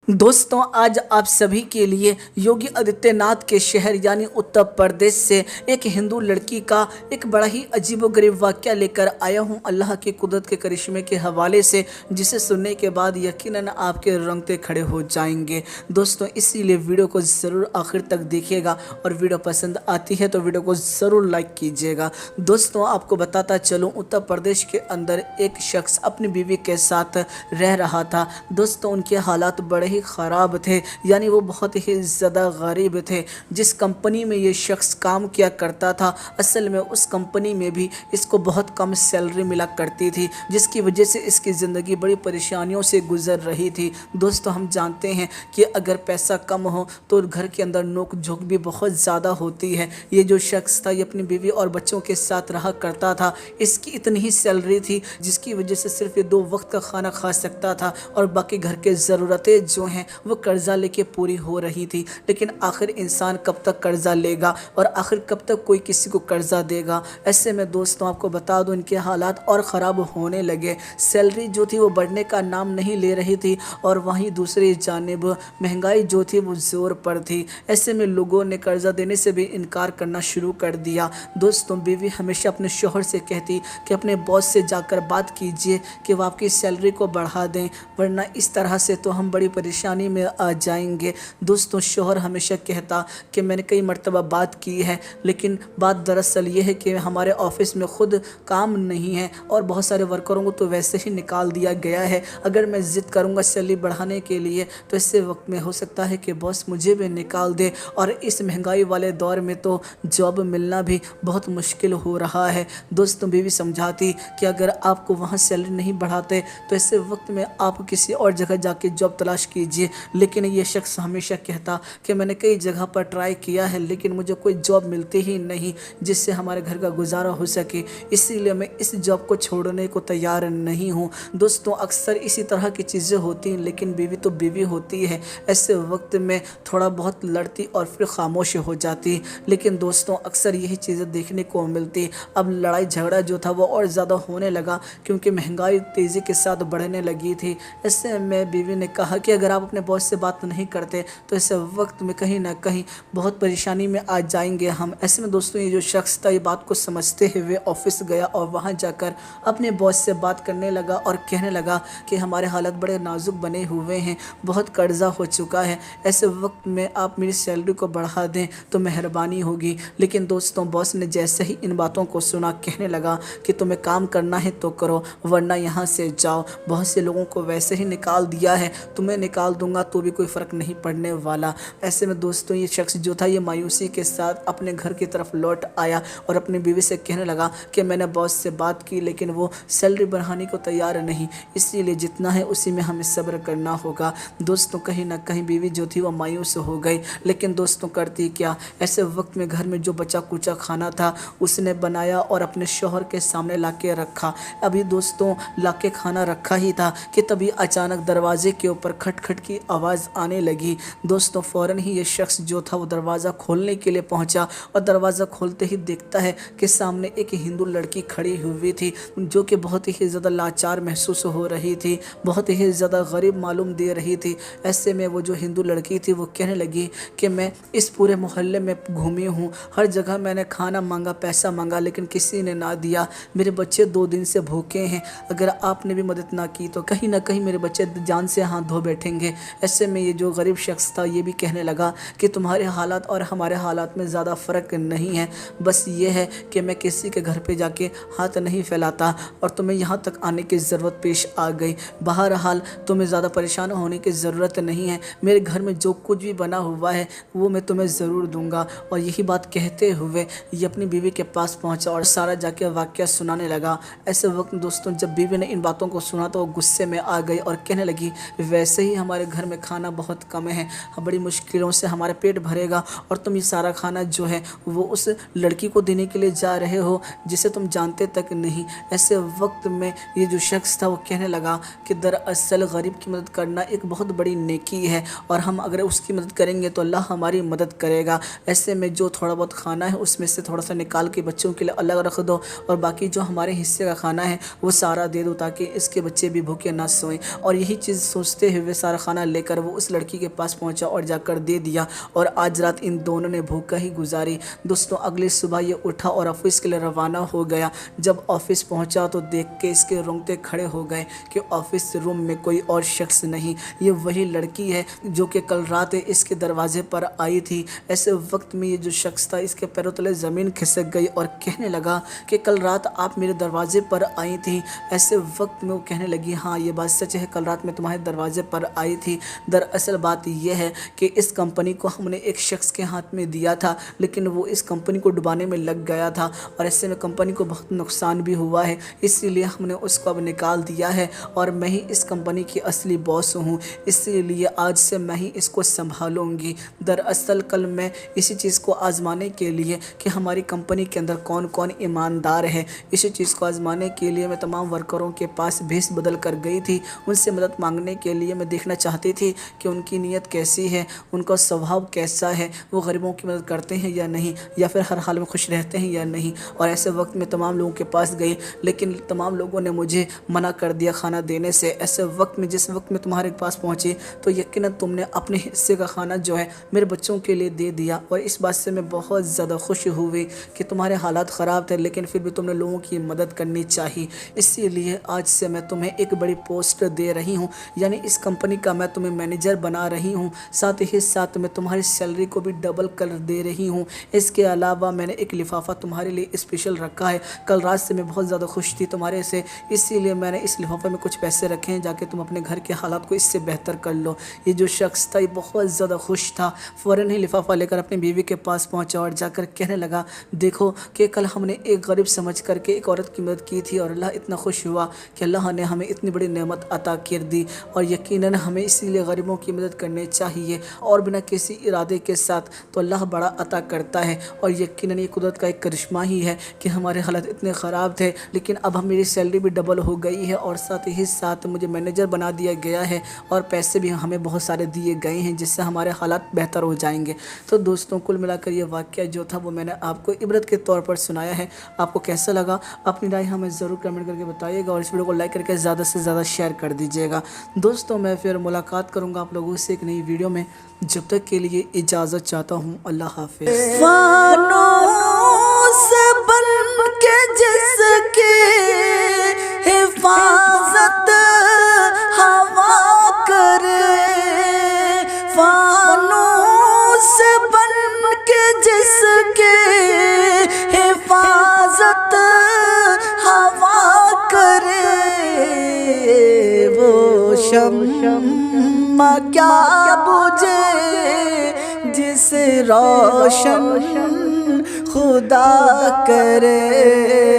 दोस्तों, आज आप सभी के लिए योगी आदित्यनाथ के शहर यानी उत्तर प्रदेश से एक हिंदू लड़की का एक बड़ा ही अजीबोगरीब वाक़या लेकर आया हूं, अल्लाह की कुदरत के करिश्मे के हवाले से, जिसे सुनने के बाद यकीनन आपके रोंगटे खड़े हो जाएंगे। दोस्तों, इसीलिए वीडियो को ज़रूर आखिर तक देखिएगा और वीडियो पसंद आती है तो वीडियो को ज़रूर लाइक कीजिएगा। दोस्तों, आपको बताता चलूँ, उत्तर प्रदेश के अंदर एक शख्स अपनी बीवी के साथ रह रहा था। दोस्तों, उनके हालात बड़े ही ख़राब थे, यानी वो बहुत ही ज़्यादा गरीब थे। जिस कंपनी में ये शख्स काम किया करता था, असल में उस कंपनी में भी इसको बहुत कम सैलरी मिला करती थी, जिसकी वजह से इसकी ज़िंदगी बड़ी परेशानियों से गुजर रही थी। दोस्तों, हम जानते हैं कि अगर पैसा कम हो तो घर के अंदर नोक झोंक भी बहुत ज़्यादा होती है। ये जो शख्स था, ये अपनी बीवी और बच्चों के साथ रहा करता था। इसकी इतनी ही सैलरी थी जिसकी वजह से सिर्फ ये 2 वक्त का खाना खा सकता था और बाकी घर के ज़रूरतें जो हैं वो कर्जा लेके पूरी हो रही थी। लेकिन आखिर इंसान कब तक कर्जा लेगा और आखिर कब तक कोई किसी को कर्जा देगा। ऐसे में दोस्तों, आपको बता दूं, इनके हालात और ख़राब होने लगे। सैलरी जो थी वो बढ़ने का नाम नहीं ले रही थी और वहीं दूसरी जानिब महंगाई जो थी वो ज़ोर पर थी। ऐसे में लोगों ने कर्जा देने से भी इनकार करना शुरू कर दिया। दोस्तों, बीवी हमेशा अपने शौहर से कहती कि अपने बॉस से जाकर बात कीजिए कि वो आपकी सैलरी को बढ़ा दें, वरना इस तरह से तो हम बड़ी परेशानी में आ जाएंगे। दोस्तों, शौहर हमेशा कहता कि मैंने कई मर्तबा बात की है, लेकिन बात दरअसल ये है कि हमारे ऑफिस में ख़ुद काम नहीं है और बहुत सारे वर्करों को तो वैसे ही निकाल दिया गया है। अगर मैं ज़िद करूँगा सैलरी बढ़ाने के लिए तो ऐसे वक्त में हो सकता है कि बॉस मुझे भी निकाल दे, और इस महंगाई वाले दौर में तो जॉब मिलना भी बहुत मुश्किल हो रहा है। दोस्तों, बीवी समझाती कि अगर आपको वहाँ सैलरी नहीं बढ़ाते तो ऐसे वक्त में आप किसी और जगह जाके जॉब तलाश कीजिए। लेकिन ये शख्स हमेशा कहता कि मैंने कई जगह पर ट्राई किया है, लेकिन मुझे कोई जॉब मिलती ही नहीं जिससे हमारे घर का गुजारा हो सके, इसीलिए मैं इस जॉब को छोड़ने को तैयार नहीं हूँ। दोस्तों, अक्सर इसी तरह की चीज़ें होती हैं, लेकिन बीवी तो बीवी होती है। ऐसे वक्त में थोड़ा बहुत लड़ती और फिर खामोश हो जाती। लेकिन दोस्तों, अक्सर यही चीज़ें देखने को मिलती। अब लड़ाई झगड़ा जो था वो और ज़्यादा होने लगा, क्योंकि महंगाई तेज़ी के साथ बढ़ने लगी थी। ऐसे में बीवी ने कहा कि अगर आप अपने बॉस से बात नहीं करते तो इस वक्त में कहीं ना कहीं बहुत परेशानी में आ जाएंगे हम। ऐसे में दोस्तों, ये जो शख्स था, ये बात को समझते हुए ऑफिस गया और वहाँ जाकर अपने बॉस से बात करने लगा और कहने लगा कि हमारे हालत बड़े नाजुक बने हुए हैं, बहुत कर्जा हो चुका है, ऐसे वक्त में आप मेरी सैलरी को बढ़ा दें तो मेहरबानी होगी। लेकिन दोस्तों, बॉस ने जैसे ही इन बातों को सुना, कहने लगा कि तुम्हें काम करना है तो करो, वरना यहाँ से जाओ। बहुत से लोगों को वैसे ही निकाल दिया है, तुम्हें निकाल दूंगा तो भी कोई फ़र्क नहीं पड़ने वाला। ऐसे में दोस्तों, ये शख्स जो था, ये मायूसी के साथ अपने घर की तरफ लौट आया और अपनी बीवी से कहने लगा कि मैंने बॉस से बात की, लेकिन वो सैलरी बढ़ाने को तैयार नहीं, इसीलिए जितना है उसी में हमें सब्र करना होगा। दोस्तों, कहीं ना कहीं बीवी जो थी वो मायूस हो गई, लेकिन दोस्तों करती क्या। ऐसे वक्त में घर में जो बचा कुचा खाना था उसने बनाया और अपने शौहर के सामने ला के रखा। अभी दोस्तों ला के खाना रखा ही था कि तभी अचानक दरवाजे के ऊपर खटखट की आवाज़ आने लगी। दोस्तों, फ़ौरन ही ये शख्स जो था वो दरवाज़ा खोलने के लिए पहुंचा और दरवाज़ा खोलते ही देखता है कि सामने एक हिंदू लड़की खड़ी हुई थी, जो कि बहुत ही ज़्यादा लाचार महसूस हो रही थी, बहुत ही ज़्यादा गरीब मालूम दे रही थी। ऐसे में वो जो हिंदू लड़की थी वो कहने लगी कि मैं इस पूरे मोहल्ले में घूमी हूँ, हर जगह मैंने खाना मांगा, पैसा मांगा, लेकिन किसी ने ना दिया। मेरे बच्चे 2 दिन से भूखे हैं, अगर आपने भी मदद ना की तो कहीं ना कहीं मेरे बच्चे जान से हाथ धो बैठेंगे। ऐसे में ये जो गरीब शख्स था, ये भी कहने लगा कि तुम्हारे हालात और हमारे हालात में ज़्यादा फ़र्क नहीं है, बस ये है कि मैं किसी के घर पे जाके हाथ नहीं फैलाता और तुम्हें यहाँ तक आने की ज़रूरत पेश आ गई। बहरहाल तुम्हें ज़्यादा परेशान होने की ज़रूरत नहीं है, मेरे घर में जो कुछ भी बना हुआ है वो मैं तुम्हें ज़रूर दूंगा। और यही बात कहते हुए ये अपनी बीवी के पास पहुंचा और सारा जाके वाक़या सुनाने लगा। ऐसे वक्त दोस्तों, जब बीवी ने इन बातों को सुना तो वो गुस्से में आ गई और कहने लगी, वैसे ही हमारे घर में खाना बहुत कम है, बड़ी मुश्किलों से हमारा पेट भरेगा और तुम ये सारा खाना जो है वो उस लड़की को देने के लिए जा रहे हो जिसे तुम जानते तक नहीं। ऐसे वक्त में ये जो शख्स था वो कहने लगा कि दरअसल गरीब की मदद करना एक बहुत बड़ी नेकी है और हम अगर उसकी मदद करेंगे तो अल्लाह हमारी मदद करेगा। ऐसे में जो थोड़ा बहुत खाना है उसमें से थोड़ा सा निकाल के बच्चों के लिए अलग रख दो और बाकी जो हमारे हिस्से का खाना है वो सारा दे दो, ताकि इसके बच्चे भी भूखे ना सोएं। और यही चीज़ सोचते हुए सारा کھانا لیकर وہ اس لڑکی کے پاس پہنچا اور جا کر دے دیا اور آج رات ان دونوں نے بھوکا ہی گزاری۔ دوستوں اگلی صبح یہ اٹھا اور آفس کے لیے روانہ ہو گیا۔ جب آفس پہنچا تو دیکھ کے اس کے رونگٹے کھڑے ہو گئے کہ آفس روم میں کوئی اور شخص نہیں، یہ وہی لڑکی ہے جو کہ کل رات اس کے دروازے پر آئی تھی۔ ایسے وقت میں یہ جو شخص تھا اس کے پیروں تلے زمین کھسک گئی اور کہنے لگا کہ کل رات آپ میرے دروازے پر آئی تھی۔ ایسے وقت میں وہ کہنے لگی ہاں یہ بات سچ ہے، کل رات میں تمہارے دروازے پر آئی تھی۔ دراصل بات یہ ہے کہ اس کمپنی کو ہم نے ایک شخص کے ہاتھ میں دیا تھا لیکن وہ اس کمپنی کو ڈبانے میں لگ گیا تھا اور ایسے میں کمپنی کو بہت نقصان بھی ہوا ہے، اسی لیے ہم نے اس کو اب نکال دیا ہے اور میں ہی اس کمپنی کی اصلی باس ہوں، اسی لیے آج سے میں ہی اس کو سنبھالوں گی۔ دراصل کل میں اسی چیز کو آزمانے کے لیے کہ ہماری کمپنی کے اندر کون کون ایماندار ہے، اسی چیز کو آزمانے کے لیے میں تمام ورکروں کے پاس بھیس بدل کر گئی تھی، ان سے مدد مانگنے کے لیے میں دیکھنا چاہتی تھی کہ ان کی نیت کیسی ہے، ان کا سوبھاؤ کیسا ہے، وہ غریبوں کی مدد کرتے ہیں یا نہیں، یا پھر ہر حال میں خوش رہتے ہیں یا نہیں۔ اور ایسے وقت میں تمام لوگوں کے پاس گئی لیکن تمام لوگوں نے مجھے منع کر دیا کھانا دینے سے۔ ایسے وقت میں جس وقت میں تمہارے پاس پہنچی تو یقیناً تم نے اپنے حصے کا کھانا جو ہے میرے بچوں کے لیے دے دیا اور اس بات سے میں بہت زیادہ خوش ہوئی کہ تمہارے حالات خراب تھے لیکن پھر بھی تم نے لوگوں کی مدد کرنی چاہی، اسی لیے آج سے میں تمہیں ایک بڑی پوسٹ دے رہی ہوں، یعنی اس کمپنی کا میں تمہیں مینیجر بنا رہی ہوں، ساتھ ہی ساتھ میں تمہاری سیلری کو بھی ڈبل کر دے رہی ہوں۔ اس کے علاوہ میں نے ایک لفافہ تمہارے لیے اسپیشل رکھا ہے، کل رات سے میں بہت زیادہ خوش تھی تمہارے سے، اسی لیے میں نے اس لفافے میں کچھ پیسے رکھے ہیں، جا کے تم اپنے گھر کے حالات کو اس سے بہتر کر لو۔ یہ جو شخص تھا یہ بہت زیادہ خوش تھا، فوراً ہی لفافہ لے کر اپنی بیوی کے پاس پہنچا اور جا کر کہنے لگا دیکھو کہ کل ہم نے ایک غریب سمجھ کر کے ایک عورت کی مدد کی تھی اور اللہ اتنا خوش ہوا کہ اللہ نے ہمیں اتنی بڑی نعمت عطا کر دی، اور یقیناً ہمیں اسی لیے غریبوں کی مدد کرنی چاہیے اور بنا کسی ارادے کے ساتھ، تو اللہ بڑا عطا کرتا ہے اور یقیناً یہ قدرت کا ایک کرشمہ ہی ہے کہ ہمارے حالات اتنے خراب تھے لیکن اب میری سیلری بھی ڈبل ہو گئی ہے اور ساتھ ہی ساتھ مجھے مینیجر بنا دیا گیا ہے اور پیسے بھی ہمیں بہت سارے دیے گئے ہیں جس سے ہمارے حالات بہتر ہو جائیں گے۔ تو دوستوں کل ملا کر یہ واقعہ جو تھا وہ میں نے آپ کو عبرت کے طور پر سنایا ہے، آپ کو کیسا لگا اپنی رائے ہمیں ضرور کمنٹ کر کے بتائیے گا اور اس ویڈیو کو لائک کر کے زیادہ سے زیادہ شیئر کر دیجیے گا۔ دوستوں میں پھر ملاقات کروں گا آپ لوگوں سے ایک نئی ویڈیو میں، جب تک کے لیے اجازت چاہتا ہوں، اللہ حافظ۔ فانوس بن کے جس کی حفاظت ہوا کرے، فانوس بن کے جس کی حفاظت ہوا کرے، وہ شمع کیا بجھے جسے روشن خدا کرے۔